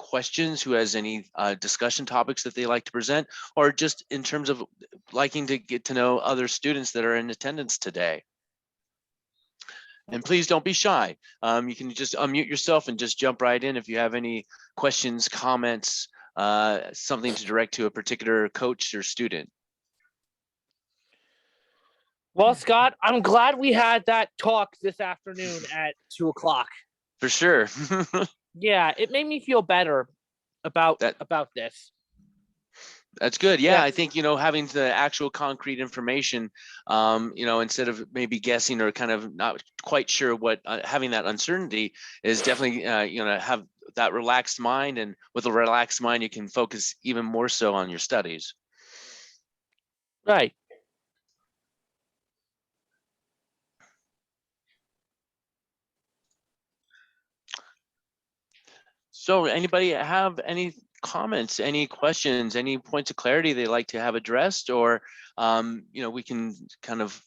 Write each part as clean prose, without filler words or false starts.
questions, who has any discussion topics that they like to present, or just in terms of liking to get to know other students that are in attendance today. And please don't be shy. You can just unmute yourself and just jump right in if you have any questions, comments, something to direct to a particular coach or student. Well, Scott, I'm glad we had that talk this afternoon at 2 o'clock. For sure. Yeah, it made me feel better about this. That's good. Yeah, I think, having the actual concrete information, instead of maybe guessing or kind of not quite sure what, having that uncertainty is definitely, have that relaxed mind. And with a relaxed mind, you can focus even more so on your studies. Right. So anybody have any comments, any questions, any points of clarity they'd like to have addressed, or we can kind of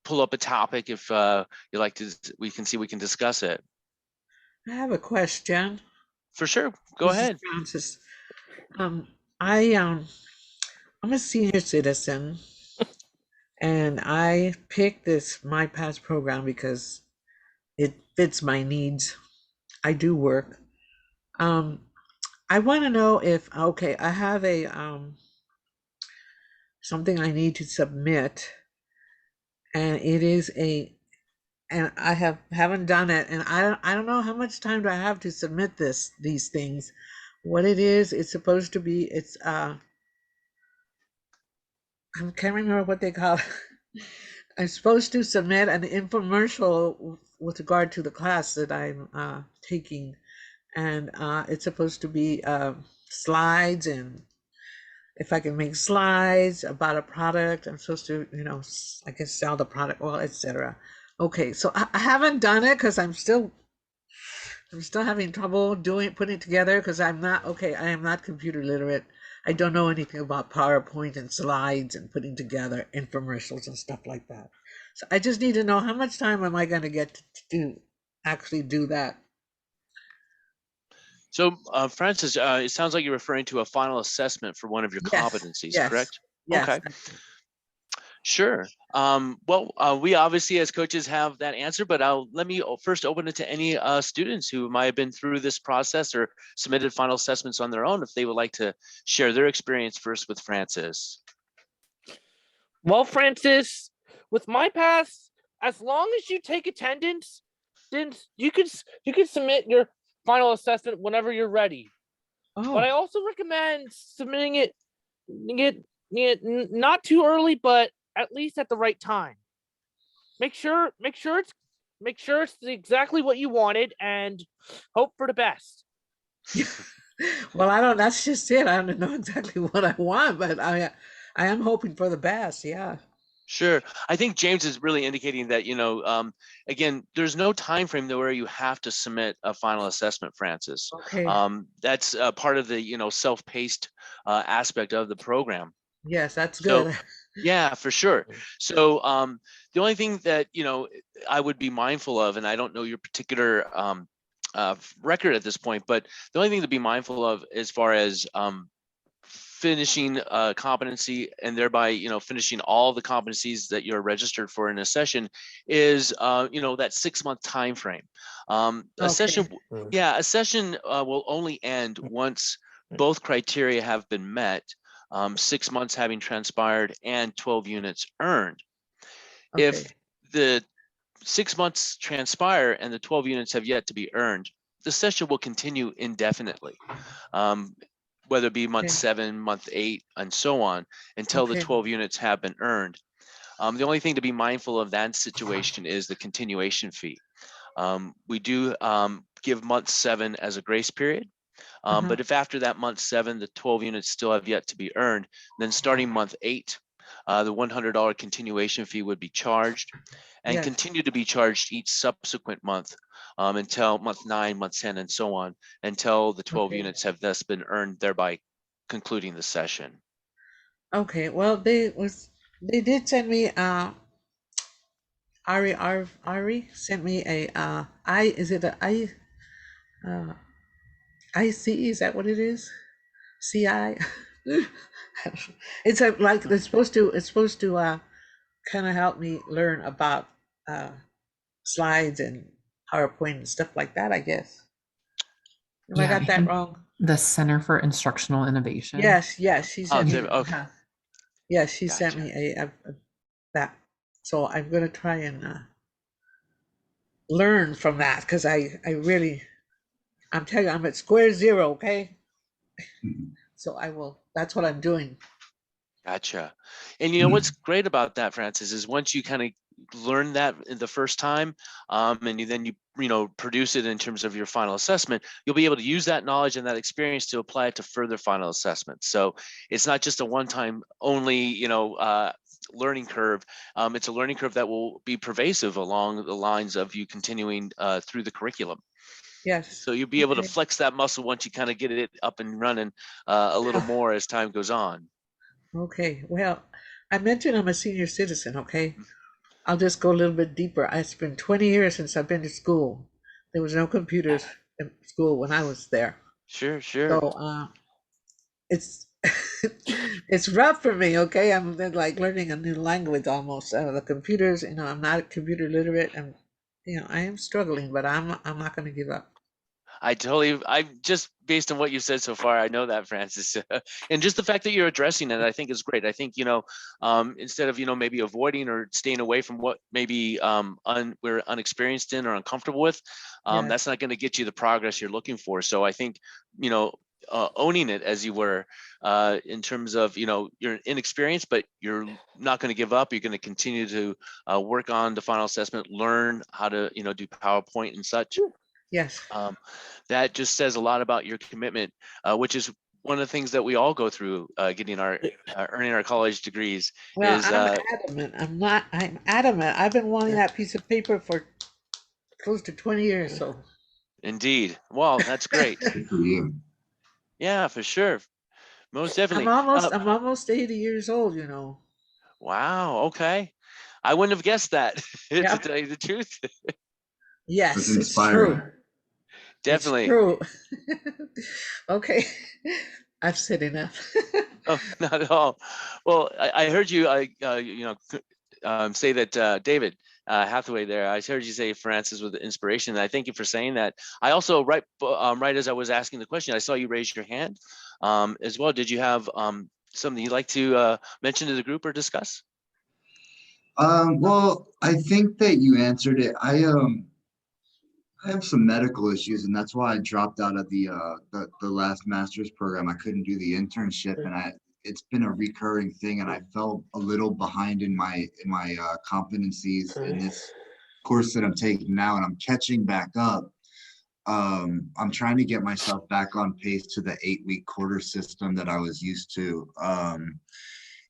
pull up a topic if you like to, we can discuss it. I have a question. For sure, go ahead. Francis. I'm a senior citizen, and I picked this MyPath program because it fits my needs. I do work. I want to know if, okay, I have a something I need to submit, and it is and I haven't done it, and I don't know how much time do I have to submit these things. What it is, it's supposed to be, I can't remember what they call it. I'm supposed to submit an infomercial with regard to the class that I'm taking, and it's supposed to be slides, and if I can make slides about a product, I'm supposed to, I guess sell the product, well, etc. Okay, so I haven't done it because I'm still having trouble putting it together because I am not computer literate. I don't know anything about PowerPoint and slides and putting together infomercials and stuff like that. So I just need to know, how much time am I going to get to actually do that? So, Francis, it sounds like you're referring to a final assessment for one of your competencies, correct? Yes. Okay. Sure. We obviously as coaches have that answer, but let me first open it to any students who might have been through this process or submitted final assessments on their own, if they would like to share their experience first with Francis. Well, Francis, with MyPath, as long as you take attendance, then you can submit your final assessment whenever you're ready. Oh. But I also recommend submitting it not too early, but at least at the right time. Make sure it's exactly what you wanted, and hope for the best. Well, that's just it. I don't know exactly what I want, but I am hoping for the best. Yeah. Sure. I think James is really indicating that, again, there's no time frame where you have to submit a final assessment, Francis. Okay. That's part of the, self-paced aspect of the program. Yes, that's good. So, yeah, for sure. So the only thing that, I would be mindful of, and I don't know your particular record at this point, but the only thing to be mindful of as far as finishing competency and thereby, finishing all the competencies that you're registered for in a session is, that 6-month time frame. A session will only end once both criteria have been met. 6 months having transpired and 12 units earned. Okay. If the 6 months transpire and the 12 units have yet to be earned, the session will continue indefinitely, whether it be month 7, month 8, and so on, until the 12 units have been earned. The only thing to be mindful of that situation is the continuation fee. We do give month 7 as a grace period. But if after that month 7, the 12 units still have yet to be earned, then starting month 8, the $100 continuation fee would be charged and continue to be charged each subsequent month until month 9, month 10, and so on, until the 12 units have thus been earned, thereby concluding the session. Okay, well, they did send me Ari sent me a IC, is that what it is? CI? It's a, like it's supposed to kind of help me learn about uh, slides and PowerPoint and stuff like that, I guess. Have I Yeah, I got that think wrong? the Center for Instructional Innovation. Yes, she Oh, sent me. okay, Yeah, she sent gotcha. me that. So I'm gonna try and learn from that because I really, I'm telling you, I'm at square zero. Okay, so I will. That's what I'm doing. Gotcha. And you know what's great about that, Francis, is once you kind of learn that in the first time, and then you know produce it in terms of your final assessment, you'll be able to use that knowledge and that experience to apply it to further final assessments. So it's not just a one-time only, you know, learning curve. It's a learning curve that will be pervasive along the lines of you continuing through the curriculum. Yes. So you'll be able to Okay. flex that muscle once you kind of get it up and running a little more as time goes on. Okay. Well, I mentioned I'm a senior citizen. Okay. I'll just go a little bit deeper. It's been 20 years since I've been to school. There was no computers in school when I was there. Sure, So sure. it's it's rough for me. Okay, I'm then like learning a new language almost. The computers, you know, I'm not computer literate, and you know, I am struggling, but I'm not going to give up. I just based on what you said so far, I know that, Francis, and just the fact that you're addressing it, I think is great. I think, you know, instead of, you know, maybe avoiding or staying away from what maybe we're unexperienced in or uncomfortable with, Yes, that's not going to get you the progress you're looking for. So I think, you know, owning it as you were, in terms of, you know, you're inexperienced, but you're not going to give up. You're going to continue to work on the final assessment, learn how to, you know, do PowerPoint and such. yes. That just says a lot about your commitment, which is one of the things that we all go through getting our earning our college degrees Well, is I'm adamant. I'm not. I'm adamant. I've been wanting that piece of paper for close to 20 years. So indeed. Well, that's great. Good for you. Yeah, for sure. Most I'm definitely. almost. I'm almost 80 years old. You know. Wow. Okay. I wouldn't have guessed that to Yeah. tell you the truth. That's Yes, it's inspiring. true. It's Definitely. true. Okay, I've said enough. Oh, not at all. Well, I heard you, you know, say that David Hathaway there. I heard you say Francis with the inspiration, and I thank you for saying that. I also right as I was asking the question, I saw you raise your hand as well. Did you have something you'd like to mention to the group or discuss? Well, I think that you answered it. I have some medical issues, and that's why I dropped out of the last master's program. I couldn't do the internship, and it's been a recurring thing, and I fell a little behind in my competencies in this course that I'm taking now, and I'm catching back up. I'm trying to get myself back on pace to the 8-week quarter system that I was used to.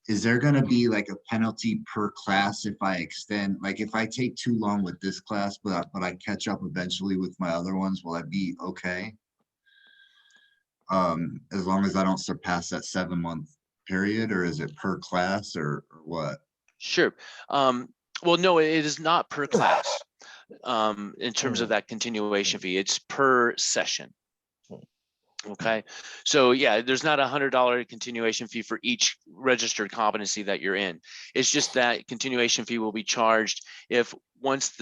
Is there going to be like a penalty per class if I extend, like if I take too long with this class, but I catch up eventually with my other ones, will I be okay? As long as I don't surpass that 7-month period, or is it per class or what? Sure. Well, no, it is not per class in terms of that continuation fee. It's per session. Okay, so yeah, there's not $100 continuation fee for each registered competency that you're in. It's just that continuation fee will be charged if once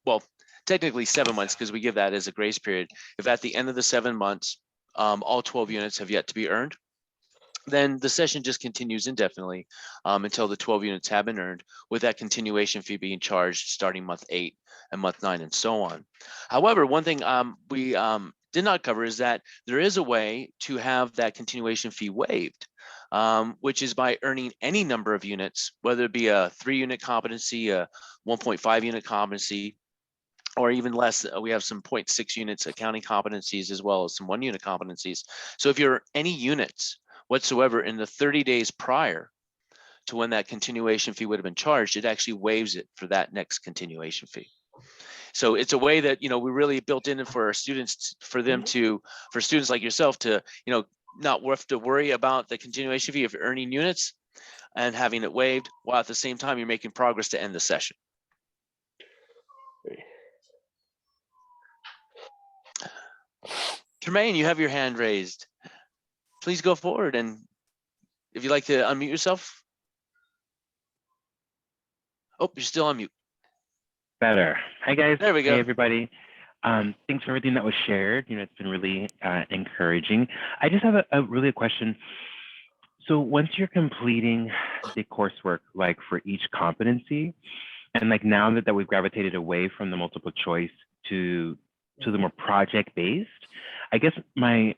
well, technically 7 months, because we give that as a grace period. If at the end of the 7 months, all 12 units have yet to be earned, then the session just continues indefinitely until the 12 units have been earned, with that continuation fee being charged starting month 8 and month 9 and so on. However, one thing we did not cover is that there is a way to have that continuation fee waived, which is by earning any number of units, whether it be a 3-unit competency, a 1.5 unit competency, or even less. We have some 0.6 units accounting competencies as well as some 1-unit competencies. So if you're any units whatsoever in the 30 days prior to when that continuation fee would have been charged, it actually waives it for that next continuation fee. So it's a way that, you know, we really built in for our students, for students like yourself to, you know, not have to worry about the continuation fee of earning units and having it waived, while at the same time you're making progress to end the session. Tremaine, you have your hand raised. Please go forward, and if you'd like to unmute yourself. Oh, you're still on mute. Better. Hi, guys. There we go. Hey, everybody. Thanks for everything that was shared. It's been really encouraging. I just have a question. So once you're completing the coursework, like for each competency, and like now that we've gravitated away from the multiple choice to the more project-based, I guess my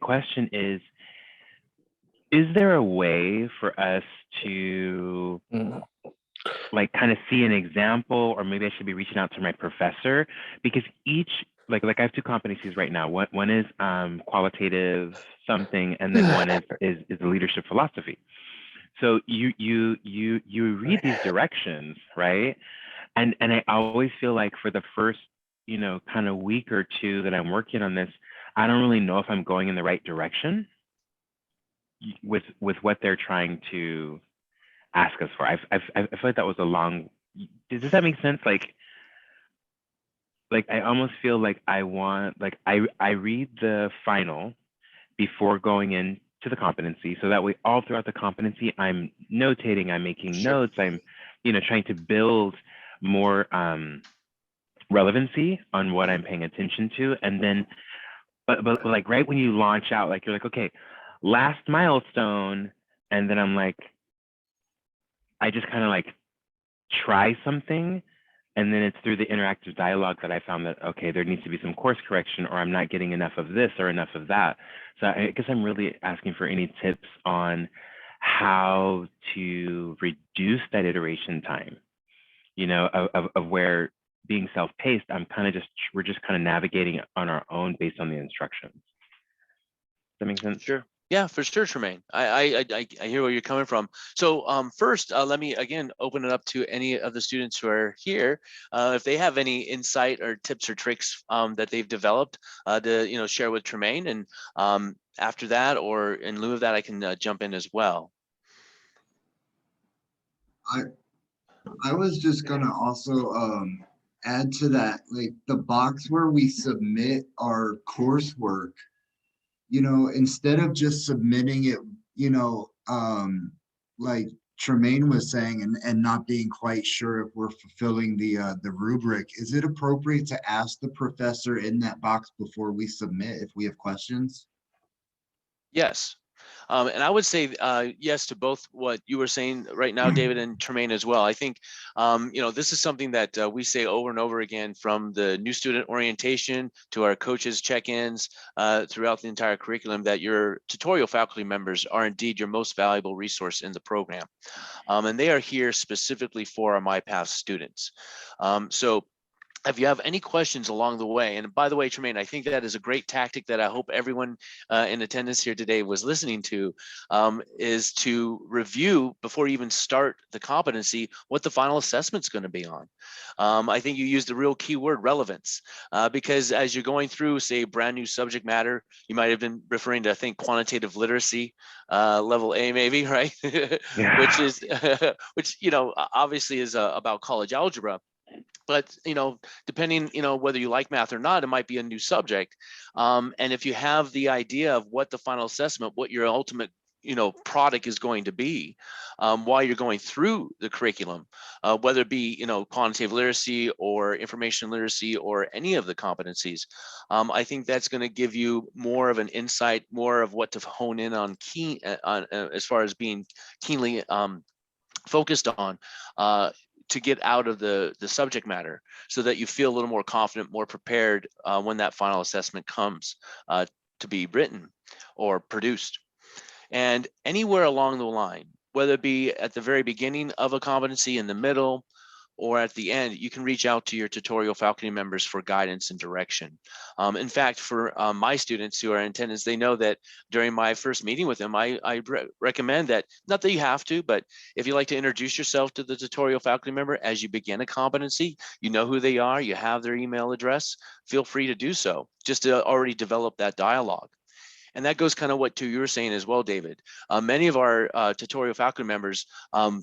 question is there a way for us to like kind of see an example, or maybe I should be reaching out to my professor, because each like I have two competencies right now. One is qualitative something, and then one is the leadership philosophy. So you read these directions, right? And I always feel like for the first kind of week or two that I'm working on this, I don't really know if I'm going in the right direction with what they're trying to ask us for. I feel like that was a long. Does that make sense? Like I almost feel like I want, like I read the final before going into the competency, so that way all throughout the competency I'm notating, I'm making notes, I'm trying to build more relevancy on what I'm paying attention to. And then but like right when you launch out, like you're like, okay, last milestone, and then I'm like, I just kind of like try something, and then it's through the interactive dialogue that I found that, okay, there needs to be some course correction, or I'm not getting enough of this or enough of that. So I guess I'm really asking for any tips on how to reduce that iteration time, of where being self-paced, we're just kind of navigating on our own based on the instructions. Does that make sense? Sure. Yeah, for sure, Tremaine. I hear where you're coming from. So first, let me again open it up to any of the students who are here. If they have any insight or tips or tricks that they've developed to share with Tremaine, and after that, or in lieu of that, I can jump in as well. I was just gonna also add to that, like the box where we submit our coursework, instead of just submitting it, like Tremaine was saying, and not being quite sure if we're fulfilling the rubric, is it appropriate to ask the professor in that box before we submit if we have questions? Yes. And I would say yes to both what you were saying right now, David, and Tremaine as well. I think, this is something that we say over and over again, from the new student orientation to our coaches check-ins throughout the entire curriculum, that your tutorial faculty members are indeed your most valuable resource in the program. And they are here specifically for our MyPath students. So if you have any questions along the way, and by the way, Tremaine, I think that is a great tactic that I hope everyone in attendance here today was listening to, is to review before you even start the competency what the final assessment's going to be on. I think you used the real key word, relevance, because as you're going through, say, brand new subject matter, you might have been referring to, I think, quantitative literacy, level A, maybe, right? Yeah. which is, which obviously is about college algebra. But depending whether you like math or not, it might be a new subject, and if you have the idea of what the final assessment, what your ultimate product is going to be, while you're going through the curriculum, whether it be quantitative literacy or information literacy or any of the competencies, I think that's going to give you more of an insight, more of what to hone in on as far as being keenly focused on, to get out of the subject matter, so that you feel a little more confident, more prepared when that final assessment comes to be written or produced. And anywhere along the line, whether it be at the very beginning of a competency, in the middle, or at the end, you can reach out to your tutorial faculty members for guidance and direction. In fact, for my students who are in attendance, they know that during my first meeting with them, I recommend that, not that you have to, but if you like to introduce yourself to the tutorial faculty member as you begin a competency, you know who they are, you have their email address, feel free to do so, just to already develop that dialogue. And that goes kind of what you were saying as well, David. Many of our tutorial faculty members,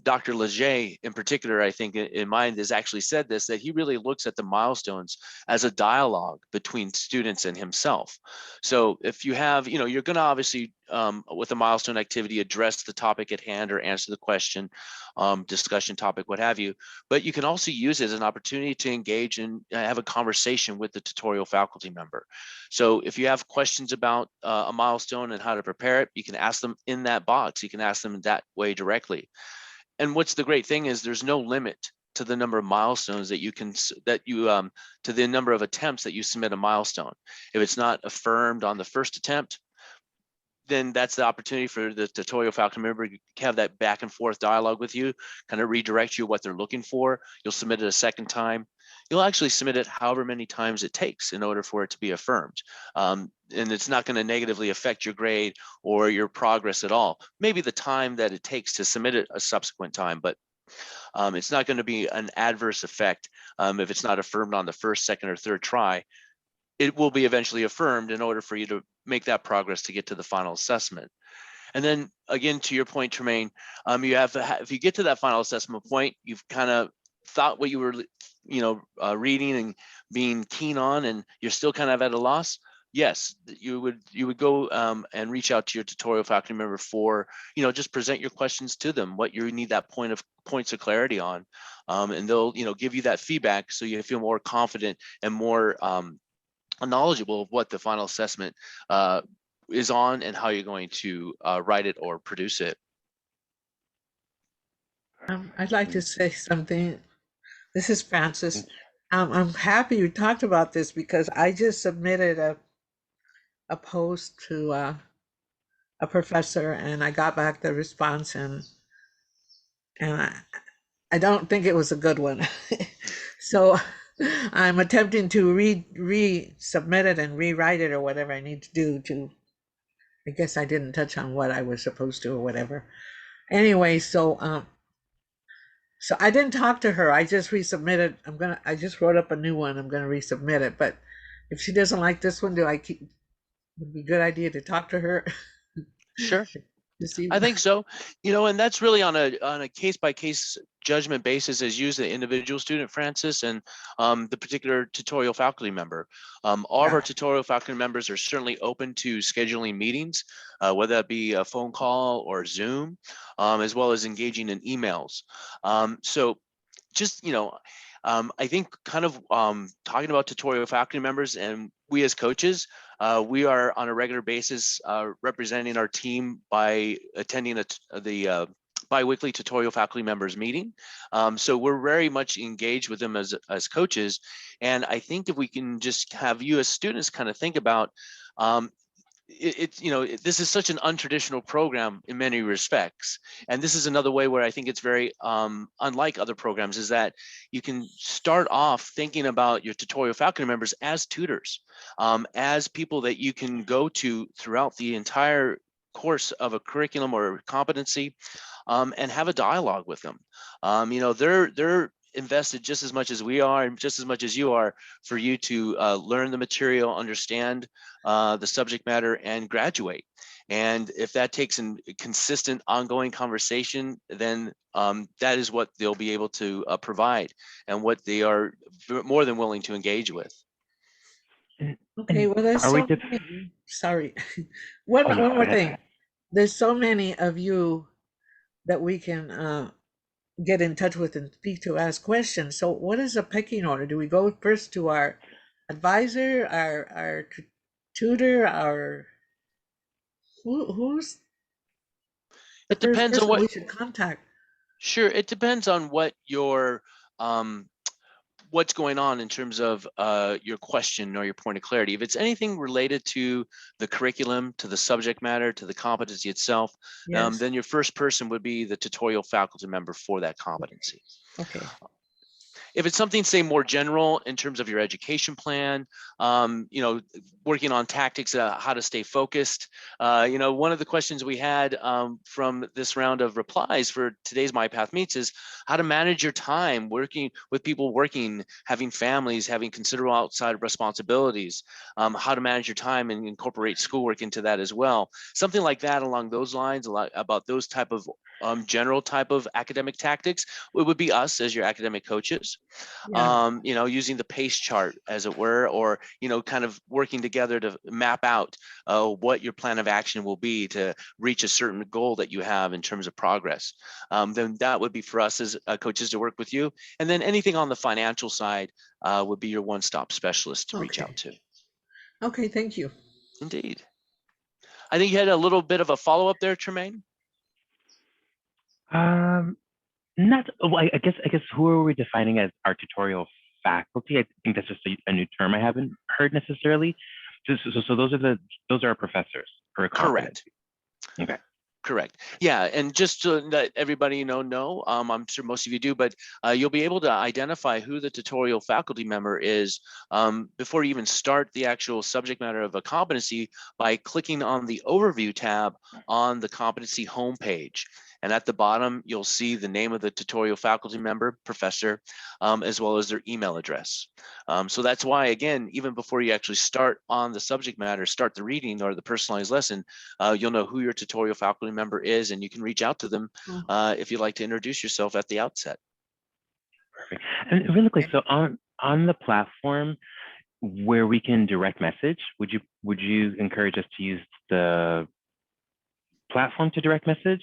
Dr. Leger in particular, I think in mind has actually said this, that he really looks at the milestones as a dialogue between students and himself. So if you have, you're going to obviously with a milestone activity address the topic at hand or answer the question, discussion topic, what have you, but you can also use it as an opportunity to engage and have a conversation with the tutorial faculty member. So if you have questions about a milestone and how to prepare it, you can ask them in that box. You can ask them that way directly. And what's the great thing is there's no limit to the number of milestones that you can, to the number of attempts that you submit a milestone. If it's not affirmed on the first attempt, then that's the opportunity for the tutorial faculty member to have that back and forth dialogue with you, kind of redirect you what they're looking for. You'll submit it a second time. You'll actually submit it however many times it takes in order for it to be affirmed. And it's not going to negatively affect your grade or your progress at all. Maybe the time that it takes to submit it a subsequent time, but it's not going to be an adverse effect if it's not affirmed on the first, second, or third try. It will be eventually affirmed in order for you to make that progress to get to the final assessment. And then again, to your point, Tremaine, you have to if you get to that final assessment point, you've kind of thought what you were, reading and being keen on, and you're still kind of at a loss. Yes, you would go and reach out to your tutorial faculty member for, just present your questions to them, what you need that points of clarity on, and they'll, give you that feedback so you feel more confident and more knowledgeable of what the final assessment is on and how you're going to write it or produce it. I'd like to say something. This is Francis. I'm happy you talked about this because I just submitted a post to a professor and I got back the response and I don't think it was a good one. So I'm attempting to resubmit it and rewrite it or whatever I need to do to, I guess I didn't touch on what I was supposed to or whatever. Anyway, so I didn't talk to her. I just resubmitted. I just wrote up a new one. I'm gonna resubmit it. But if she doesn't like this one, would be a good idea to talk to her? Sure. To see. I think so, and that's really on a case-by-case judgment basis as used the individual student, Francis, and the particular tutorial faculty member. All of our tutorial faculty members are certainly open to scheduling meetings, whether that be a phone call or Zoom, as well as engaging in emails. So just, I think kind of talking about tutorial faculty members and we as coaches, we are on a regular basis representing our team by attending the bi-weekly tutorial faculty members meeting. So we're very much engaged with them as coaches. And I think if we can just have you as students kind of think about this is such an untraditional program in many respects. And this is another way where I think it's very unlike other programs, is that you can start off thinking about your tutorial faculty members as tutors, as people that you can go to throughout the entire course of a curriculum or competency, and have a dialogue with them. They're invested just as much as we are and just as much as you are for you to learn the material, understand the subject matter, and graduate. And if that takes a consistent ongoing conversation, then that is what they'll be able to provide and what they are more than willing to engage with. Okay, well, there's so many. Sorry. One more thing. There's so many of you that we can get in touch with and speak to, ask questions. So what is a pecking order? Do we go first to our advisor, our tutor, who's the first person we should contact? Sure, it depends on what your what's going on in terms of your question or your point of clarity. If it's anything related to the curriculum, to the subject matter, to the competency itself, Yes. then your first person would be the tutorial faculty member for that competency. Okay. If it's something, say, more general in terms of your education plan, working on tactics, how to stay focused. One of the questions we had from this round of replies for today's MyPath Meets is how to manage your time working with people, having families, having considerable outside responsibilities, how to manage your time and incorporate schoolwork into that as well. Something like that along those lines, a lot about those type of general type of academic tactics. It would be us as your academic coaches, Yeah. using the pace chart, as it were, or kind of working together to map out what your plan of action will be to reach a certain goal that you have in terms of progress. Then that would be for us as coaches to work with you. And then anything on the financial side would be your one-stop specialist to reach out to. Okay, thank you. Indeed. I think you had a little bit of a follow-up there, Tremaine. Not. Well, I guess who are we defining as our tutorial faculty? I think that's just a new term I haven't heard necessarily. So those are our professors for a competency. Correct. Okay. Correct. Yeah, and just to let everybody know, I'm sure most of you do, but you'll be able to identify who the tutorial faculty member is before you even start the actual subject matter of a competency by clicking on the overview tab on the competency homepage. And at the bottom, you'll see the name of the tutorial faculty member, professor, as well as their email address. So that's why, again, even before you actually start on the subject matter, start the reading or the personalized lesson, you'll know who your tutorial faculty member is, and you can reach out to them if you'd like to introduce yourself at the outset. Perfect. And really quick, so on the platform where we can direct message, would you encourage us to use the platform to direct message,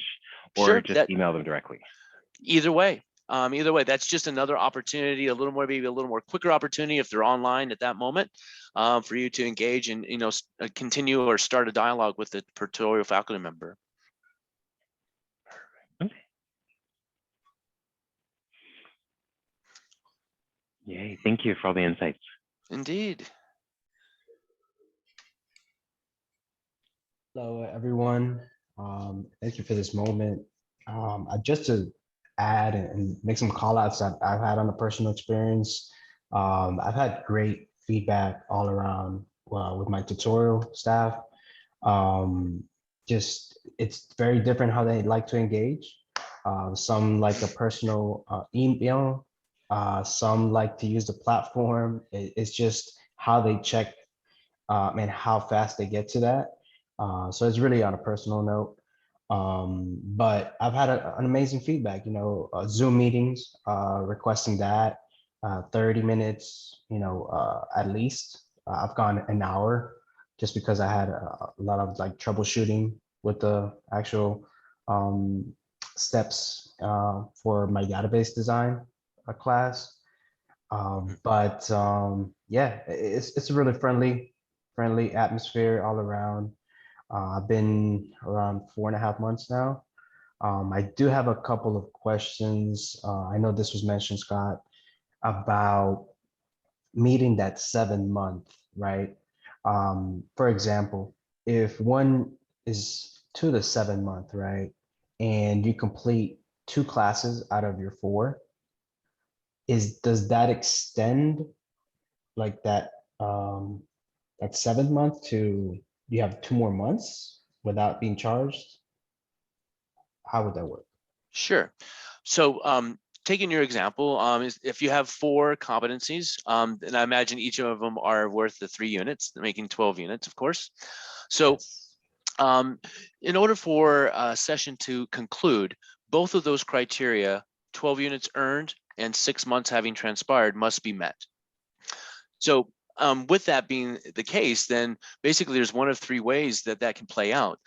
or Sure, just email them directly? Either way. That's just another opportunity, maybe a little more quicker opportunity if they're online at that moment, for you to engage and continue or start a dialogue with the tutorial faculty member. Okay. Yay! Thank you for all the insights. Indeed. Hello, everyone. Thank you for this moment. Just to add and make some call outs that I've had on a personal experience. I've had great feedback all around with my tutorial staff. It's very different how they like to engage. Some like a personal email. Some like to use the platform. It's just how they check and how fast they get to that. So it's really on a personal note. But I've had an amazing feedback, Zoom meetings, requesting that 30 minutes, at least. I've gone an hour just because I had a lot of like troubleshooting with the actual steps for my database design class. Yeah, it's a really friendly atmosphere all around. I've been around 4.5 months now. I do have a couple of questions. I know this was mentioned, Scott, about meeting that 7 month, right? For example, if one is to the 7 month, right, and you complete 2 classes out of your 4, does that extend like that 7th month to you have 2 more months without being charged? How would that work? Sure. So taking your example, if you have 4 competencies, and I imagine each of them are worth the 3 units, making 12 units, of course. So in order for a session to conclude, both of those criteria, 12 units earned and 6 months having transpired, must be met. So with that being the case, then basically there's one of 3 ways that can play out.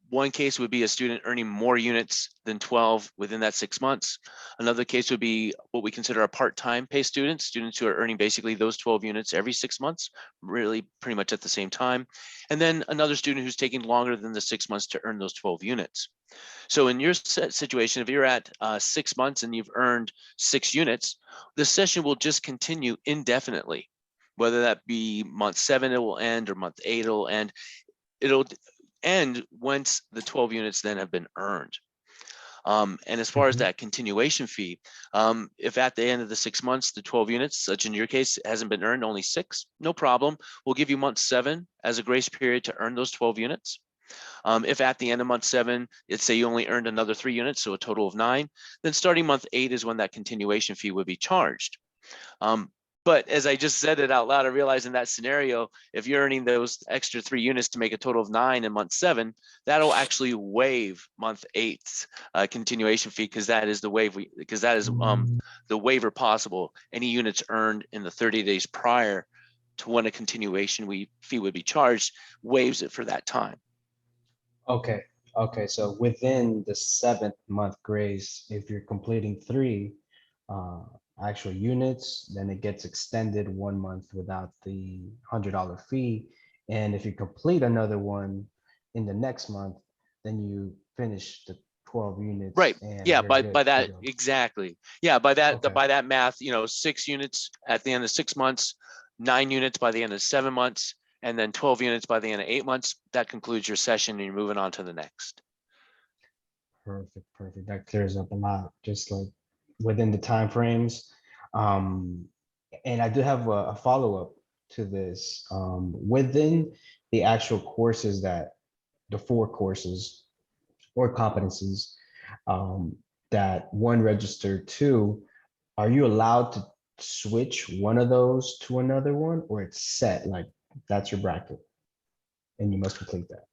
One case would be a student earning more units than 12 within that 6 months. Another case would be what we consider a part-time pay students who are earning basically those 12 units every 6 months, really pretty much at the same time. And then another student who's taking longer than the 6 months to earn those 12 units. So in your situation, if you're at 6 months and you've earned 6 units, the session will just continue indefinitely. Whether that be month 7, it will end, or month 8, it'll end. It'll end once the 12 units then have been earned. And as far as Mhm. that continuation fee, if at the end of the 6 months, the 12 units, such in your case, hasn't been earned, only 6, no problem. We'll give you month 7 as a grace period to earn those 12 units. If at the end of month 7, let's say you only earned another 3 units, so a total of 9, then starting month 8 is when that continuation fee would be charged. But as I just said it out loud, I realized in that scenario, if you're earning those extra 3 units to make a total of 9 in month 7, that'll actually waive month 8's continuation fee, because that is the the waiver possible. Any units earned in the 30 days prior to when a continuation fee would be charged waives it for that time. Okay. Okay. So within the 7th month grace, if you're completing 3 uh, actual units, then it gets extended 1 month without the $100 fee. And if you complete another one in the next month, then you finish the 12 units Right. and Yeah. you're By good to that, go. exactly. Yeah. By Okay. that math, 6 units at the end of 6 months, 9 units by the end of 7 months, and then 12 units by the end of 8 months. That concludes your session, and you're moving on to the next. Perfect, perfect. That clears up a lot, just like within the time frames. Um, and I do have a follow-up to this. Within the actual courses the 4 courses or competencies that one registered to, are you allowed to switch one of those to another one, or it's set, like that's your bracket and you must complete that?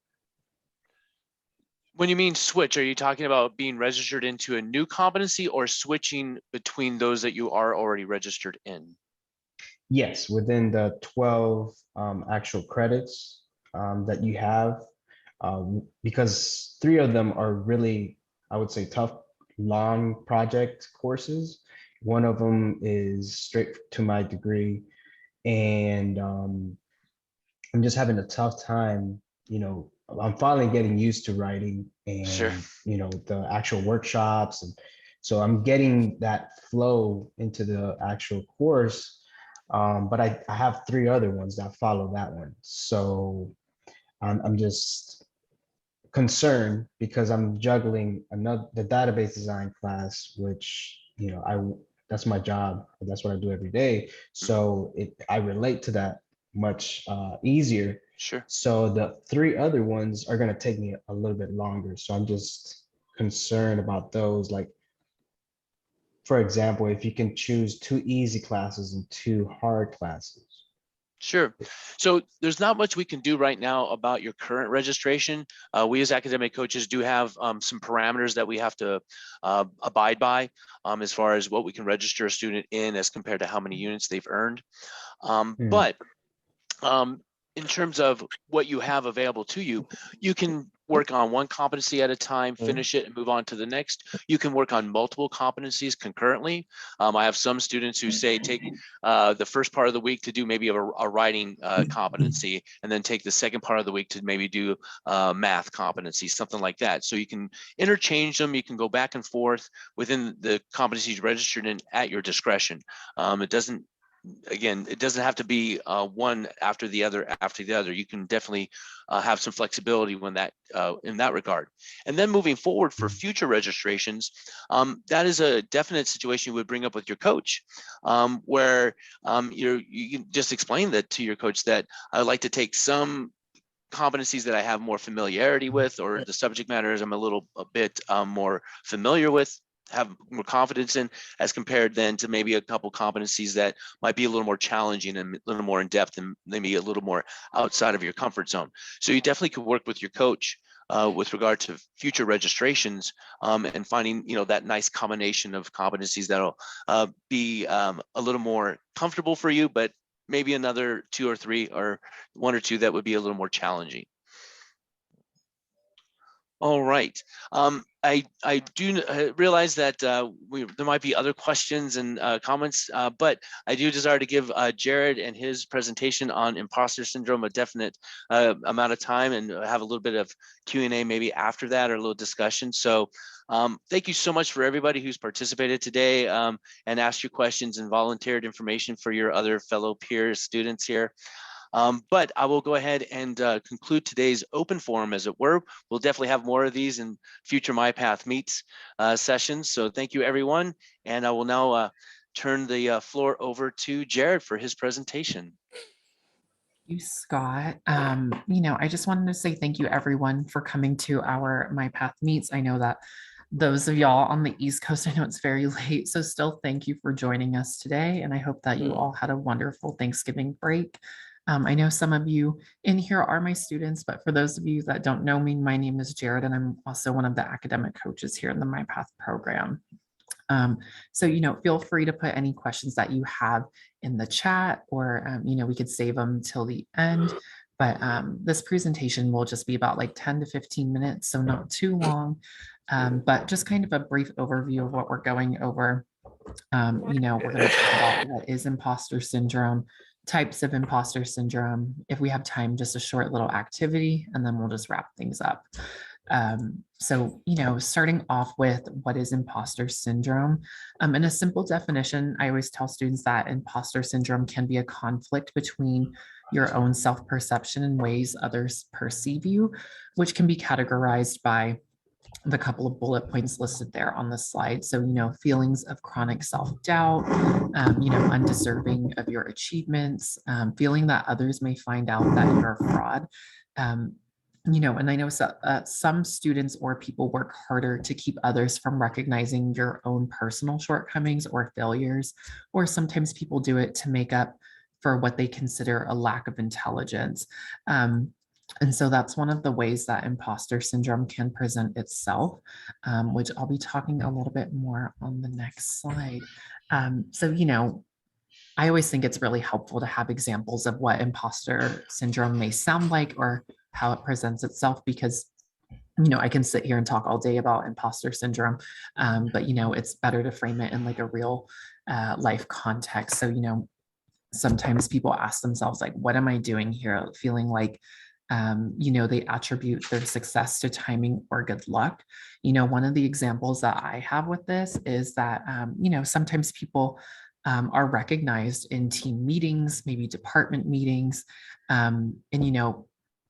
When you mean switch, are you talking about being registered into a new competency or switching between those that you are already registered in? Yes, within the 12 actual credits that you have, because 3 of them are really, I would say, tough, long project courses. One of them is straight to my degree, and I'm just having a tough time, I'm finally getting used to writing Sure. and, the actual workshops. And so I'm getting that flow into the actual course. But I have 3 other ones that follow that one. So I'm just concerned because I'm juggling the database design class, which, that's my job. That's what I do every day. So I relate to that much easier. Sure. So the 3 other ones are going to take me a little bit longer. So I'm just concerned about those. Like, for example, if you can choose 2 easy classes and 2 hard classes. Sure. So there's not much we can do right now about your current registration. We as academic coaches do have some parameters that we have to abide by as far as what we can register a student in as compared to how many units they've earned. But in terms of what you have available to you, you can work on one competency at a time, finish it, and move on to the next. You can work on multiple competencies concurrently. I have some students who say take the first part of the week to do maybe a writing competency, and then take the second part of the week to maybe do math competency, something like that. So you can interchange them. You can go back and forth within the competencies registered in at your discretion. It doesn't have to be one after the other. You can definitely have some flexibility when that in that regard. And then moving forward for future registrations, that is a definite situation you would bring up with your coach, where you can just explain that to your coach that I would like to take some competencies that I have more familiarity with, or the subject matters I'm a bit more familiar with, have more confidence in, as compared then to maybe a couple competencies that might be a little more challenging and a little more in depth and maybe a little more outside of your comfort zone. So you definitely could work with your coach with regard to future registrations, and finding that nice combination of competencies that'll be a little more comfortable for you, but maybe another 2 or 3 or 1 or 2 that would be a little more challenging. All right. I do realize that there might be other questions and comments, but I do desire to give Jared and his presentation on imposter syndrome a definite amount of time, and have a little bit of Q&A maybe after that, or a little discussion. So thank you so much for everybody who's participated today and asked your questions and volunteered information for your other fellow peers, students here. But I will go ahead and conclude today's open forum, as it were. We'll definitely have more of these in future MyPath Meets sessions. So thank you, everyone. And I will now turn the floor over to Jared for his presentation. You, Scott. I just wanted to say thank you, everyone, for coming to our MyPath Meets. I know that those of y'all on the East Coast, I know it's very late, so still thank you for joining us today. And I hope that you all had a wonderful Thanksgiving break. I know some of you in here are my students, but for those of you that don't know me, my name is Jared, and I'm also one of the academic coaches here in the MyPath program. So, feel free to put any questions that you have in the chat, or, we could save them till the end. But this presentation will just be about like 10 to 15 minutes, so not too long, but just kind of a brief overview of what we're going over. We're going to talk about what is imposter syndrome, types of imposter syndrome. If we have time, just a short little activity, and then we'll just wrap things up. So, starting off with what is imposter syndrome. In a simple definition, I always tell students that imposter syndrome can be a conflict between your own self-perception and ways others perceive you, which can be categorized by the couple of bullet points listed there on the slide. So, feelings of chronic self-doubt, undeserving of your achievements, feeling that others may find out that you're a fraud. And I know some students or people work harder to keep others from recognizing your own personal shortcomings or failures, or sometimes people do it to make up for what they consider a lack of intelligence. And so that's one of the ways that imposter syndrome can present itself, which I'll be talking a little bit more on the next slide. I always think it's really helpful to have examples of what imposter syndrome may sound like or how it presents itself, because I can sit here and talk all day about imposter syndrome, but it's better to frame it in like a real life context. So sometimes people ask themselves, like, what am I doing here? Feeling like they attribute their success to timing or good luck. One of the examples that I have with this is that sometimes people are recognized in team meetings, maybe department meetings, and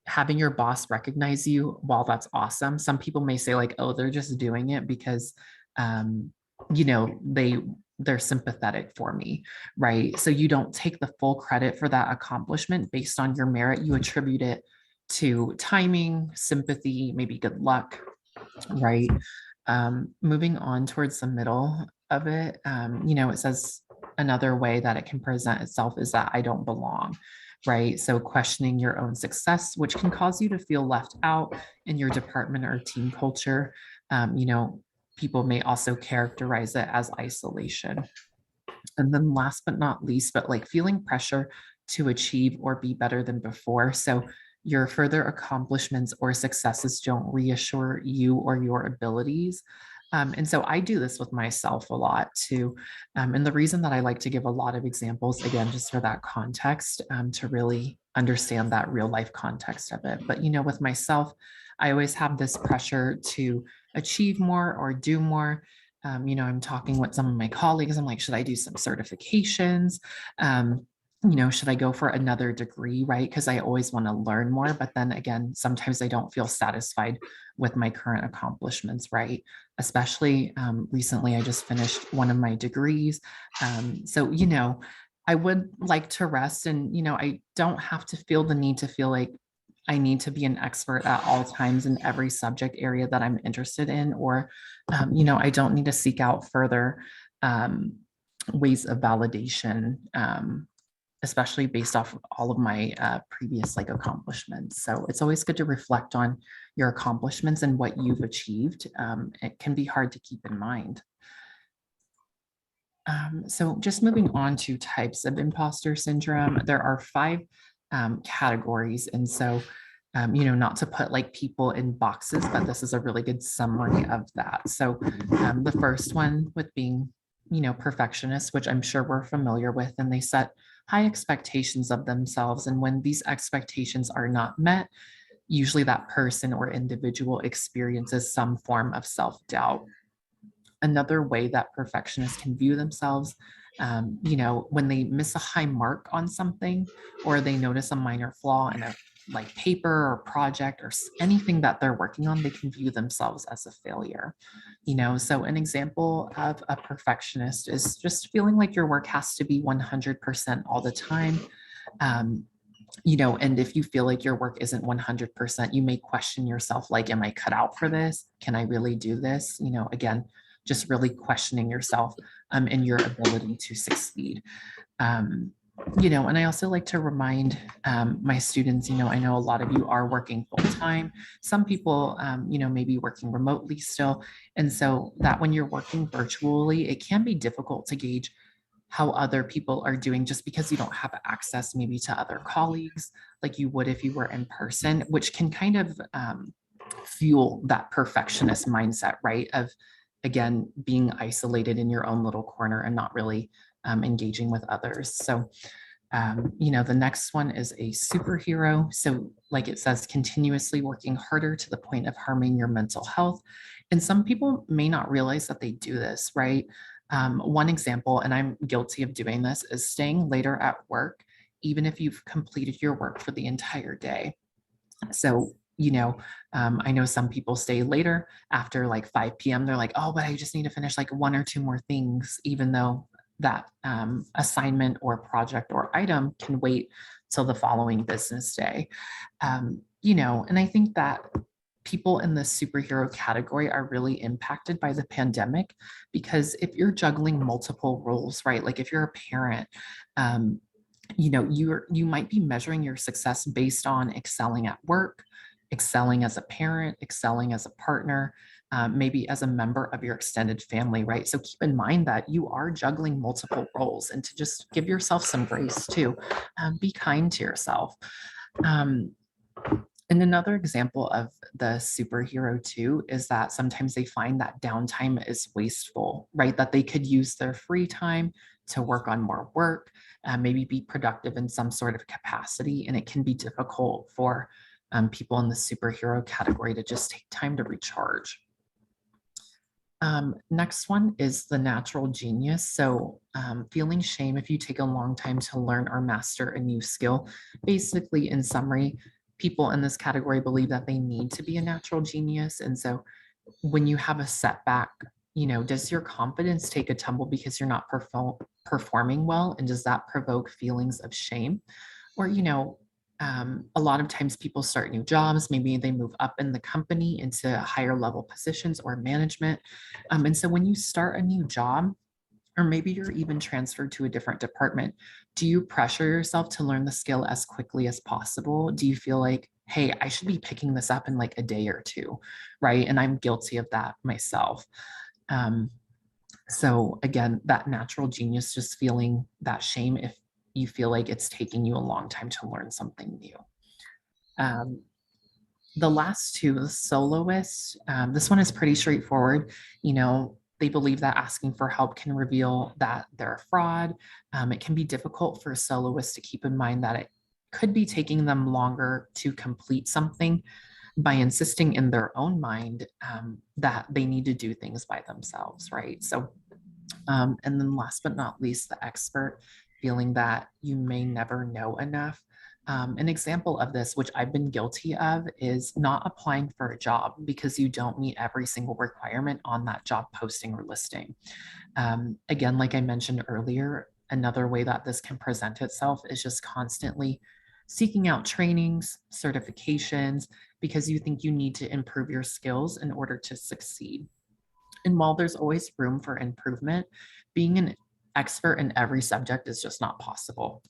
having your boss recognize you, while that's awesome, some people may say like, oh, they're just doing it because they're sympathetic for me, right? So you don't take the full credit for that accomplishment based on your merit. You attribute it to timing, sympathy, maybe good luck, right? Moving on towards the middle of it, it says another way that it can present itself is that I don't belong, right? So questioning your own success, which can cause you to feel left out in your department or team culture. People may also characterize it as isolation. And then last but not least, but like feeling pressure to achieve or be better than before. So your further accomplishments or successes don't reassure you or your abilities. And so I do this with myself a lot too. And the reason that I like to give a lot of examples, again, just for that context, to really understand that real life context of it. But, with myself, I always have this pressure to achieve more or do more. I'm talking with some of my colleagues. I'm like, should I do some certifications? Should I go for another degree, right? Because I always want to learn more. But then again, sometimes I don't feel satisfied with my current accomplishments, right? Especially recently, I just finished one of my degrees. So, I would like to rest, and, I don't have to feel the need to feel like I need to be an expert at all times in every subject area that I'm interested in, or, I don't need to seek out further ways of validation, especially based off of all of my previous accomplishments. So it's always good to reflect on your accomplishments and what you've achieved. It can be hard to keep in mind. So just moving on to types of imposter syndrome, there are 5 categories. And so, not to put people in boxes, but this is a really good summary of that. So the first one with being, perfectionists, which I'm sure we're familiar with, and they set high expectations of themselves. And when these expectations are not met, usually that person or individual experiences some form of self-doubt. Another way that perfectionists can view themselves You know, when they miss a high mark on something, or they notice a minor flaw in a like paper or project or anything that they're working on, they can view themselves as a failure. You know, so an example of a perfectionist is just feeling like your work has to be 100% all the time. Um, you know, and if you feel like your work isn't 100%, you may question yourself, like, am I cut out for this? Can I really do this? You know, again, just really questioning yourself and your ability to succeed. Um, you know, and I also like to remind my students, you know, I know a lot of you are working full time. Some people, you know, maybe working remotely still. And so that when you're working virtually, it can be difficult to gauge how other people are doing just because you don't have access maybe to other colleagues like you would if you were in person, which can kind of fuel that perfectionist mindset, right? Of, again, being isolated in your own little corner and not really engaging with others. So, you know, the next one is a superhero. So, like it says, continuously working harder to the point of harming your mental health. And some people may not realize that they do this, right? One example, and I'm guilty of doing this, is staying later at work, even if you've completed your work for the entire day. So, you know, I know some people stay later after like 5 p.m. They're like, oh, but I just need to finish like one or two more things, even though that assignment or project or item can wait till the following business day. You know, and I think that people in the superhero category are really impacted by the pandemic, because if you're juggling multiple roles, right? Like if you're a parent, you know, you might be measuring your success based on excelling at work, excelling as a parent, excelling as a partner, maybe as a member of your extended family, right? So keep in mind that you are juggling multiple roles, and to just give yourself some grace too. Be kind to yourself. And another example of the superhero too is that sometimes they find that downtime is wasteful, right? That they could use their free time to work on more work, maybe be productive in some sort of capacity. And it can be difficult for people in the superhero category to just take time to recharge. Next one is the natural genius. So feeling shame if you take a long time to learn or master a new skill. Basically, in summary, people in this category believe that they need to be a natural genius. And so when you have a setback, you know, does your confidence take a tumble because you're not performing well? And does that provoke feelings of shame? Or, you know, a lot of times people start new jobs, maybe they move up in the company into higher level positions or management. And so when you start a new job, or maybe you're even transferred to a different department, do you pressure yourself to learn the skill as quickly as possible? Do you feel like, hey, I should be picking this up in like a day or two, right? And I'm guilty of that myself. So again, that natural genius, just feeling that shame if you feel like it's taking you a long time to learn something new. The last two, the soloists, this one is pretty straightforward. You know, they believe that asking for help can reveal that they're a fraud. It can be difficult for soloists to keep in mind that it could be taking them longer to complete something by insisting in their own mind that they need to do things by themselves, right? So, and then last but not least, the expert, feeling that you may never know enough. An example of this, which I've been guilty of, is not applying for a job because you don't meet every single requirement on that job posting or listing. Again, like I mentioned earlier, another way that this can present itself is just constantly seeking out trainings, certifications, because you think you need to improve your skills in order to succeed. And while there's always room for improvement, being an expert in every subject is just not possible.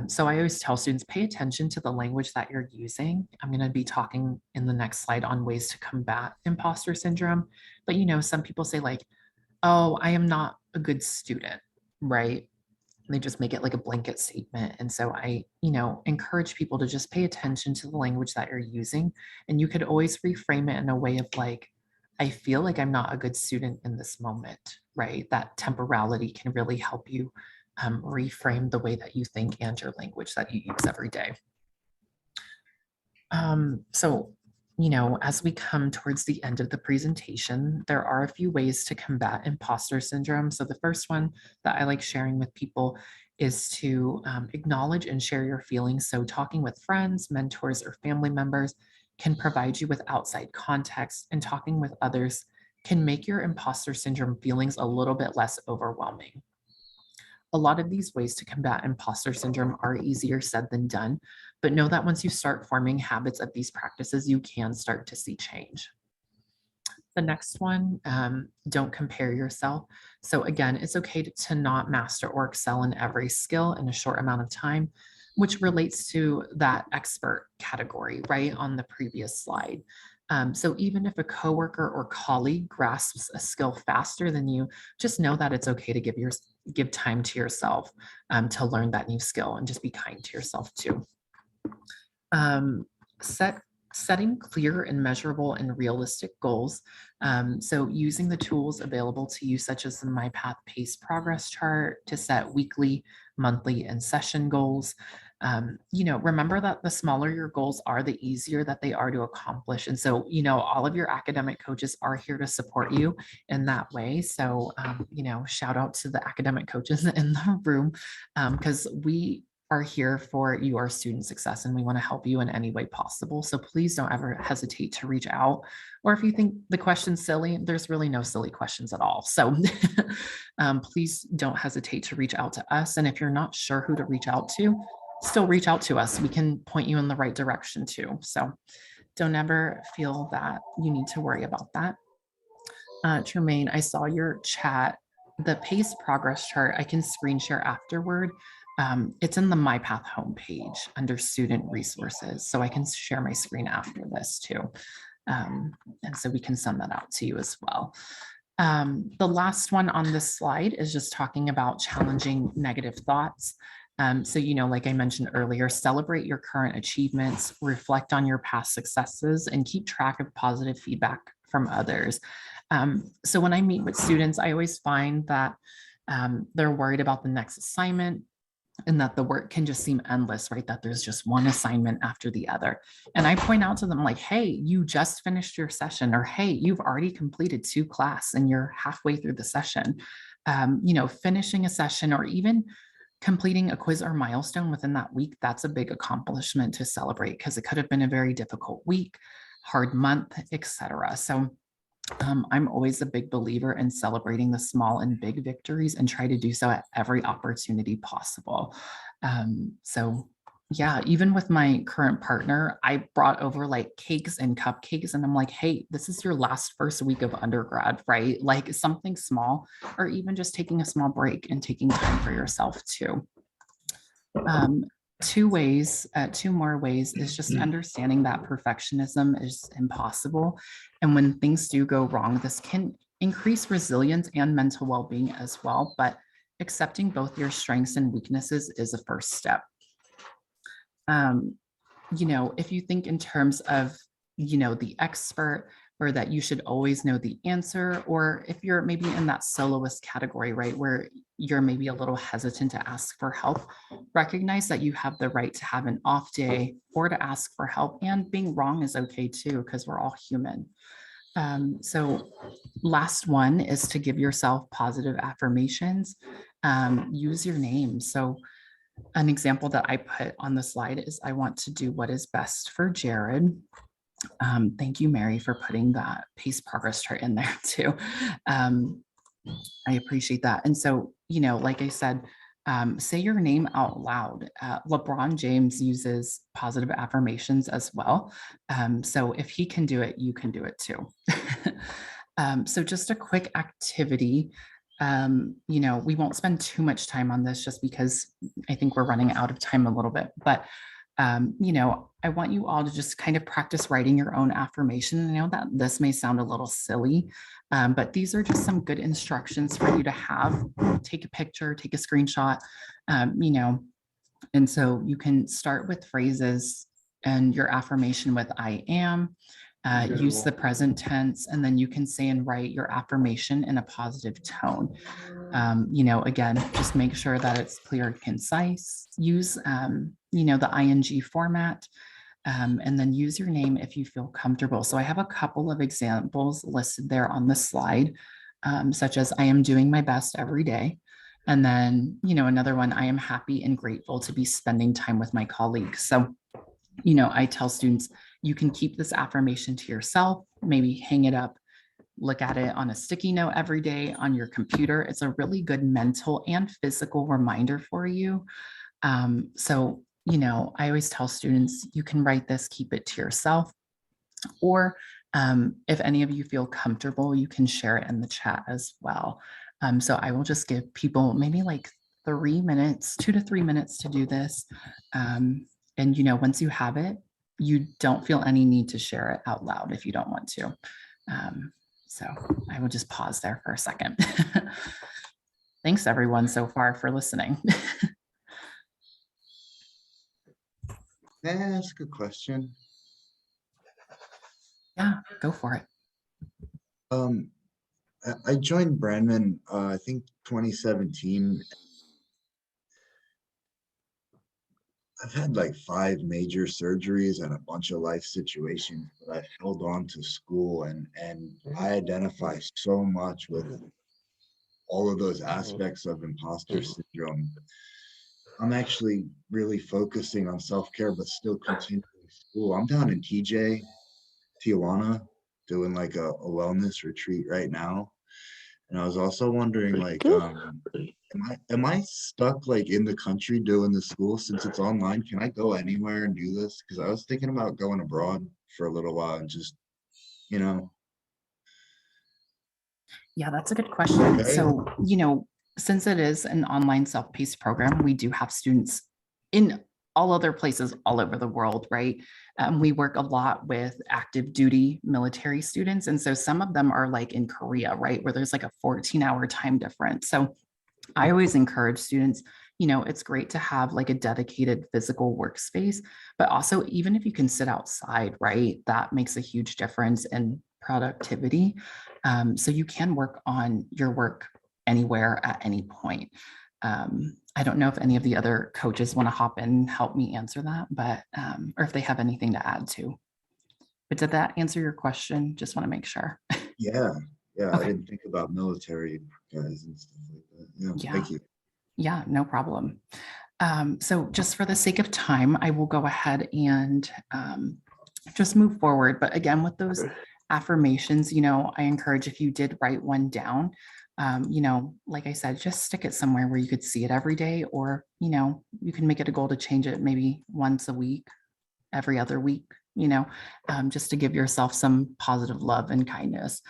So I always tell students, pay attention to the language that you're using. I'm going to be talking in the next slide on ways to combat imposter syndrome. But, you know, some people say like, oh, I am not a good student, right? They just make it like a blanket statement. And so I, you know, encourage people to just pay attention to the language that you're using. And you could always reframe it in a way of like, I feel like I'm not a good student in this moment, right? That temporality can really help you reframe the way that you think and your language that you use every day. So as we come towards the end of the presentation, there are a few ways to combat imposter syndrome. So the first one that I like sharing with people is to acknowledge and share your feelings. So talking with friends, mentors, or family members can provide you with outside context, and talking with others can make your imposter syndrome feelings a little bit less overwhelming. A lot of these ways to combat imposter syndrome are easier said than done, but know that once you start forming habits of these practices, you can start to see change. The next one, don't compare yourself. So again, it's okay to not master or excel in every skill in a short amount of time, which relates to that expert category, right, on the previous slide. So even if a coworker or colleague grasps a skill faster than you, just know that it's okay to give time to yourself to learn that new skill, and just be kind to yourself too. Setting clear and measurable and realistic goals. So using the tools available to you, such as the MyPath PACE progress chart, to set weekly, monthly, and session goals. Remember that the smaller your goals are, the easier that they are to accomplish. And so, all of your academic coaches are here to support you in that way. So, shout out to the academic coaches in the room, because we are here for your student success, and we want to help you in any way possible. So please don't ever hesitate to reach out. Or if you think the question's silly, there's really no silly questions at all. So please don't hesitate to reach out to us. And if you're not sure who to reach out to, still reach out to us. We can point you in the right direction too. So don't ever feel that you need to worry about that. Tremaine, I saw your chat. The PACE progress chart, I can screen share afterward. It's in the MyPath homepage under student resources. So I can share my screen after this too. And so we can send that out to you as well. The last one on this slide is just talking about challenging negative thoughts. So, like I mentioned earlier, celebrate your current achievements, reflect on your past successes, and keep track of positive feedback from others. So when I meet with students, I always find that they're worried about the next assignment, and that the work can just seem endless, right? That there's just one assignment after the other. And I point out to them like, hey, you just finished your session, or hey, you've already completed 2 classes and you're halfway through the session. Finishing a session, or even completing a quiz or milestone within that week, that's a big accomplishment to celebrate, because it could have been a very difficult week, hard month, etc. So I'm always a big believer in celebrating the small and big victories, and try to do so at every opportunity possible. So yeah, even with my current partner, I brought over like cakes and cupcakes, and I'm like, hey, this is your first week of undergrad, right? Like something small, or even just taking a small break and taking time for yourself too. 2 more ways is just understanding that perfectionism is impossible. And when things do go wrong, this can increase resilience and mental well-being as well. But accepting both your strengths and weaknesses is a first step. If you think in terms of, the expert, or that you should always know the answer, or if you're maybe in that soloist category, right, where you're maybe a little hesitant to ask for help, recognize that you have the right to have an off day or to ask for help, and being wrong is okay too, because we're all human. So last one is to give yourself positive affirmations. Use your name. So an example that I put on the slide is, I want to do what is best for Jared. Thank you, Mary, for putting that PACE progress chart in there too. I appreciate that. And so, like I said, say your name out loud. LeBron James uses positive affirmations as well. So if he can do it, you can do it too. So just a quick activity. We won't spend too much time on this, just because I think we're running out of time a little bit, but I want you all to just kind of practice writing your own affirmation. I know that this may sound a little silly, but these are just some good instructions for you to have. Take a picture, take a screenshot, and so you can start with phrases and your affirmation with I am. Use the present tense, and then you can say and write your affirmation in a positive tone. Again, just make sure that it's clear and concise. Use, the ING format. And then use your name if you feel comfortable. So I have a couple of examples listed there on the slide, such as I am doing my best every day. And then, another one, I am happy and grateful to be spending time with my colleagues. So, I tell students, you can keep this affirmation to yourself, maybe hang it up, look at it on a sticky note every day on your computer. It's a really good mental and physical reminder for you. So, I always tell students, you can write this, keep it to yourself, or if any of you feel comfortable, you can share it in the chat as well. So I will just give people maybe like 3 minutes, 2 to 3 minutes to do this. And, once you have it, you don't feel any need to share it out loud if you don't want to. So I will just pause there for a second. Thanks everyone so far for listening. Can I ask a question? Yeah, go for it. I joined Brandman, I think 2017. I've had like 5 major surgeries and a bunch of life situations, but I've held on to school, and I identify so much with all of those aspects of imposter syndrome. I'm actually really focusing on self-care, but still continuing school. I'm down in Tijuana, doing like a wellness retreat right now. And I was also wondering, like, am I stuck like in the country doing the school since it's online? Can I go anywhere and do this? Because I was thinking about going abroad for a little while and just, Yeah, that's a good question. Okay. So, since it is an online self-paced program, we do have students in all other places all over the world, right? We work a lot with active duty military students. And so some of them are like in Korea, right? Where there's like a 14-hour time difference. So I always encourage students, it's great to have like a dedicated physical workspace, but also even if you can sit outside, right? That makes a huge difference in productivity. So you can work on your work anywhere at any point. I don't know if any of the other coaches want to hop in and help me answer that, but or if they have anything to add to. But did that answer your question? Just want to make sure. Yeah. I Okay. didn't think about military guys and stuff like that. Yeah. Thank you. Yeah, no problem. So just for the sake of time, I will go ahead and just move forward. But again, with those affirmations, I encourage if you did write one down, like I said, just stick it somewhere where you could see it every day, or, you can make it a goal to change it maybe once a week, every other week, just to give yourself some positive love and kindness.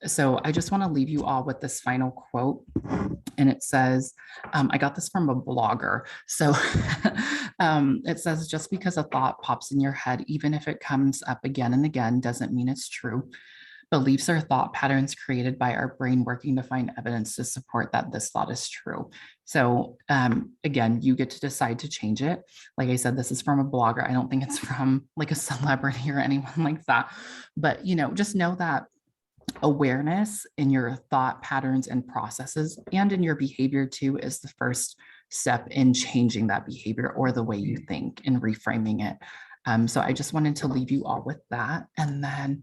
So I just want to leave you all with this final quote. And it says, I got this from a blogger. So it says, just because a thought pops in your head, even if it comes up again and again, doesn't mean it's true. Beliefs are thought patterns created by our brain working to find evidence to support that this thought is true. So again, you get to decide to change it. Like I said, this is from a blogger. I don't think it's from like a celebrity or anyone like that. But, just know that awareness in your thought patterns and processes and in your behavior too is the first step in changing that behavior or the way you think and reframing it. So I just wanted to leave you all with that. And then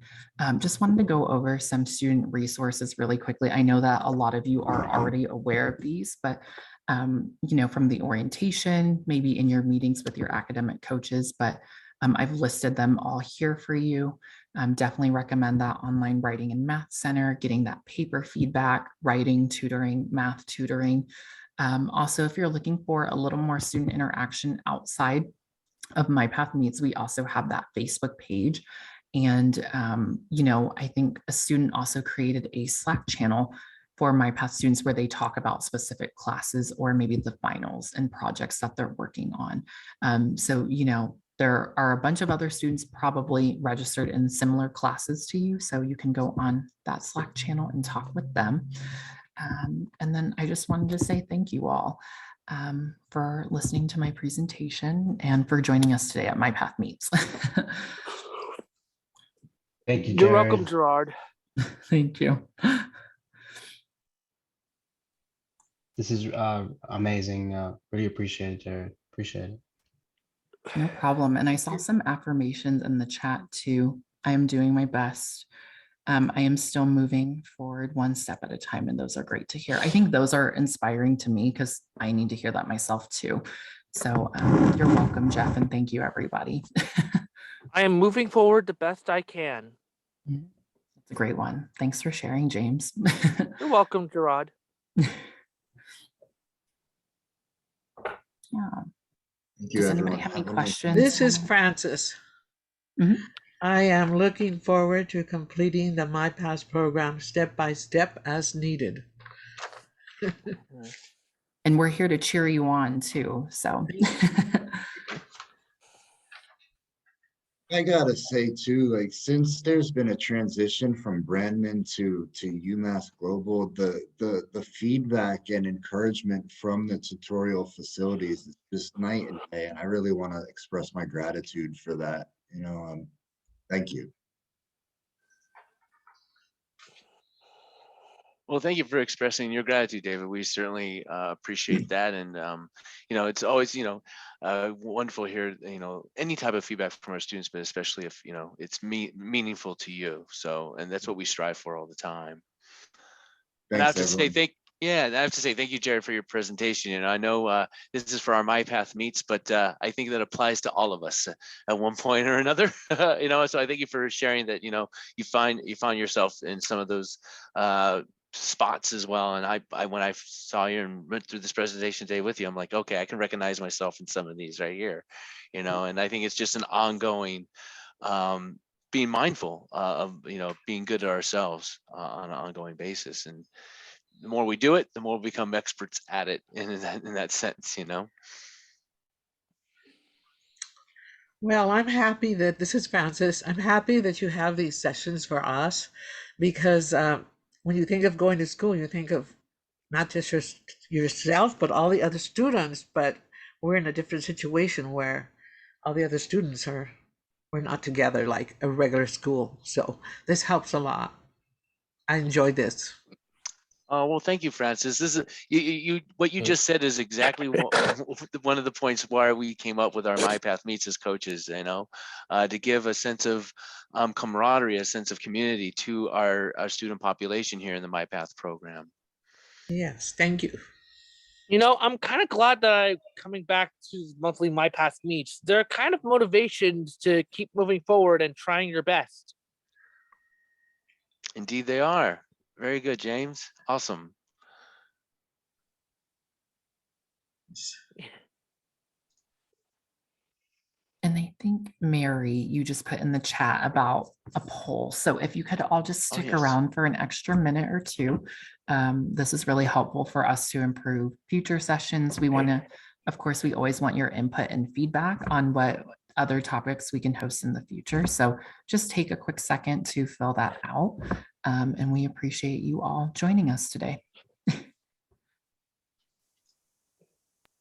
just wanted to go over some student resources really quickly. I know that a lot of you are already aware of these, but from the orientation, maybe in your meetings with your academic coaches, but I've listed them all here for you. Definitely recommend that online writing and math center, getting that paper feedback, writing, tutoring, math tutoring. Also, if you're looking for a little more student interaction outside of MyPath Meets, we also have that Facebook page. And, I think a student also created a Slack channel for MyPath students where they talk about specific classes or maybe the finals and projects that they're working on. So, there are a bunch of other students probably registered in similar classes to you, so you can go on that Slack channel and talk with them. And then I just wanted to say thank you all for listening to my presentation and for joining us today at MyPath Meets. Thank you, You're welcome, Jared. Gerard. Thank you. This is amazing. Really appreciate it, Jared. Appreciate it. No problem. And I saw some affirmations in the chat too. I am doing my best. I am still moving forward one step at a time, and those are great to hear. I think those are inspiring to me because I need to hear that myself too. So you're welcome, Jeff, and thank you, everybody. I am moving forward the best I can. It's a great one. Thanks for sharing, James. You're welcome, Gerard. Yeah. Thank you, Does everyone. anybody have any Have a nice questions? This is Francis. Mhm. I am looking forward to completing the MyPath program step by step as needed. And we're here to cheer you on too. So I gotta say too, like since there's been a transition from Brandman to UMass Global, the feedback and encouragement from the tutorial facilities is just night and day, and I really want to express my gratitude for that. Thank you. Well, thank you for expressing your gratitude, David. We certainly appreciate that. And, it's always, wonderful to hear, any type of feedback from our students, but especially if, it's meaningful to you. So, and that's what we strive for all the time. And I have Thanks, to say everyone. I have to say thank you, Jared, for your presentation. I know this is for our MyPath Meets, but I think that applies to all of us at one point or another. So I thank you for sharing that. You find yourself in some of those spots as well. And I when I saw you and went through this presentation today with you, I'm like, okay, I can recognize myself in some of these right here. And I think it's just an ongoing being mindful of being good to ourselves on an ongoing basis. And the more we do it, the more we become experts at it in that sense. Well, I'm happy that this is Francis. I'm happy that you have these sessions for us because when you think of going to school, you think of not just yourself, but all the other students. But we're in a different situation where all the other students we're not together like a regular school. So this helps a lot. I enjoyed this. Oh, well, thank you, Francis. This is what you just said is exactly one of the points why we came up with our MyPath Meets as coaches, to give a sense of camaraderie, a sense of community to our student population here in the MyPath program. Yes, thank you. I'm kind of glad that I'm coming back to monthly MyPath Meets. They're kind of motivations to keep moving forward and trying your best. Indeed, they are. Very good, James. Awesome. And I think, Mary, you just put in the chat about a poll. So if you could all just stick yes. around for an extra minute or two, this is really helpful for us to improve future sessions. We want to, of course, we always want your input and feedback on what other topics we can host in the future. So just take a quick second to fill that out. And we appreciate you all joining us today.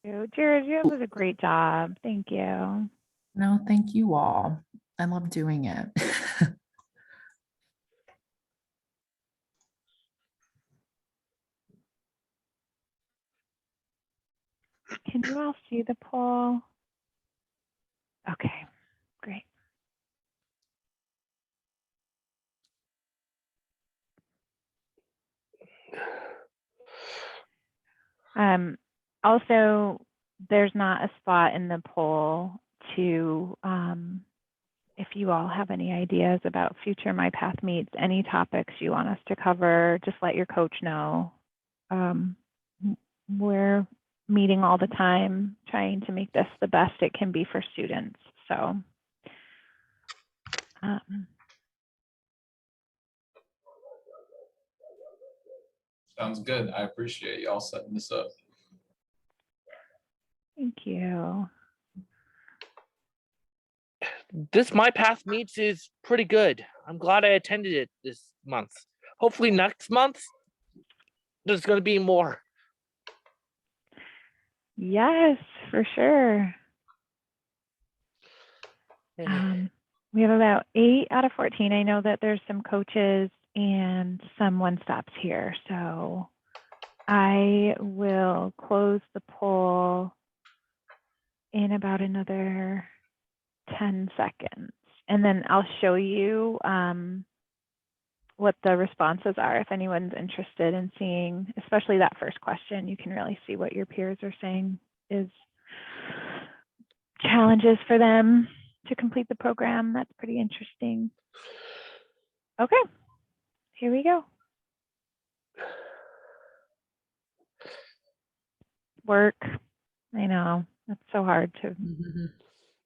Jared, you did a great job. Thank you. No, thank you all. I love doing it. Can you all see the poll? Okay, great. Also, there's not a spot in the poll to, if you all have any ideas about future MyPath Meets, any topics you want us to cover, just let your coach know. We're meeting all the time, trying to make this the best it can be for students. So, sounds good. I appreciate y'all setting this up. Thank you. This MyPath Meets is pretty good. I'm glad I attended it this month. Hopefully next month, there's going to be more. Yes, for sure. We have about 8 out of 14. I know that there's some coaches and some one-stops here. So I will close the poll in about another 10 seconds. And then I'll show you what the responses are if anyone's interested in seeing, especially that first question. You can really see what your peers are saying is challenges for them to complete the program. That's pretty interesting. Okay, here we go. Work. I know, that's so hard to.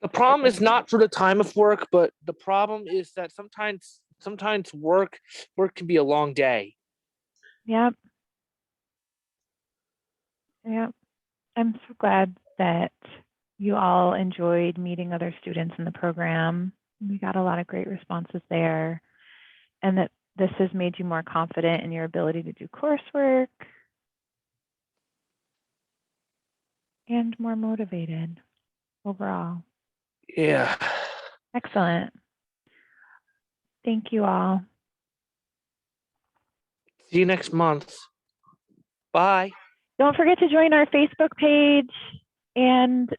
The problem is not for the time of work, but the problem is that sometimes work can be a long day. Yep. Yep. I'm so glad that you all enjoyed meeting other students in the program. We got a lot of great responses there, and that this has made you more confident in your ability to do coursework and more motivated overall. Yeah. Excellent. Thank you all. See you next month. Bye. Don't forget to join our Facebook page, and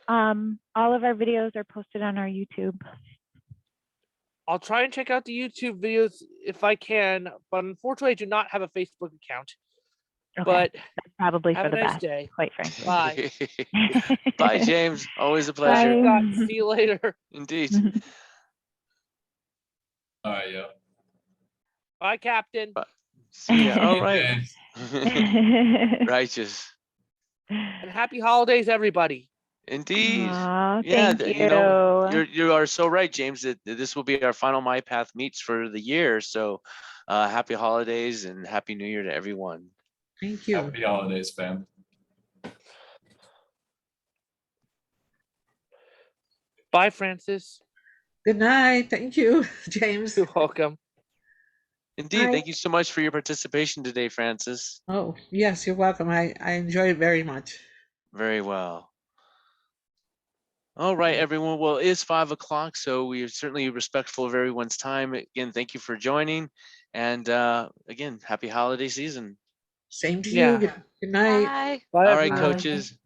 all of our videos are posted on our YouTube. I'll try and check out the YouTube videos if I can, but unfortunately, I do not have a Facebook account. Okay. But That's probably have for a the nice best, day. quite frankly. Bye. Bye, James. Always a Bye, pleasure. Bye. Scott. See you later. Indeed. All right, yeah. Bye, Captain. Bye. See ya. All Hey, right. James. Righteous. And happy holidays, everybody. Indeed. Aw, Yeah, thank you know, you. you are so right, James, that this will be our final MyPath Meets for the year. So happy holidays and happy new year to everyone. Thank you. Happy holidays, fam. Bye, Francis. Good night. Thank you, James. You're welcome. Indeed. Bye. Thank you so much for your participation today, Francis. Oh, yes, you're welcome. I enjoy it very much. Very well. All right, everyone. Well, it is 5 o'clock, so we are certainly respectful of everyone's time. Again, thank you for joining. And again, happy holiday season. Same to Yeah. you. Good night. All Bye, right, everyone. coaches.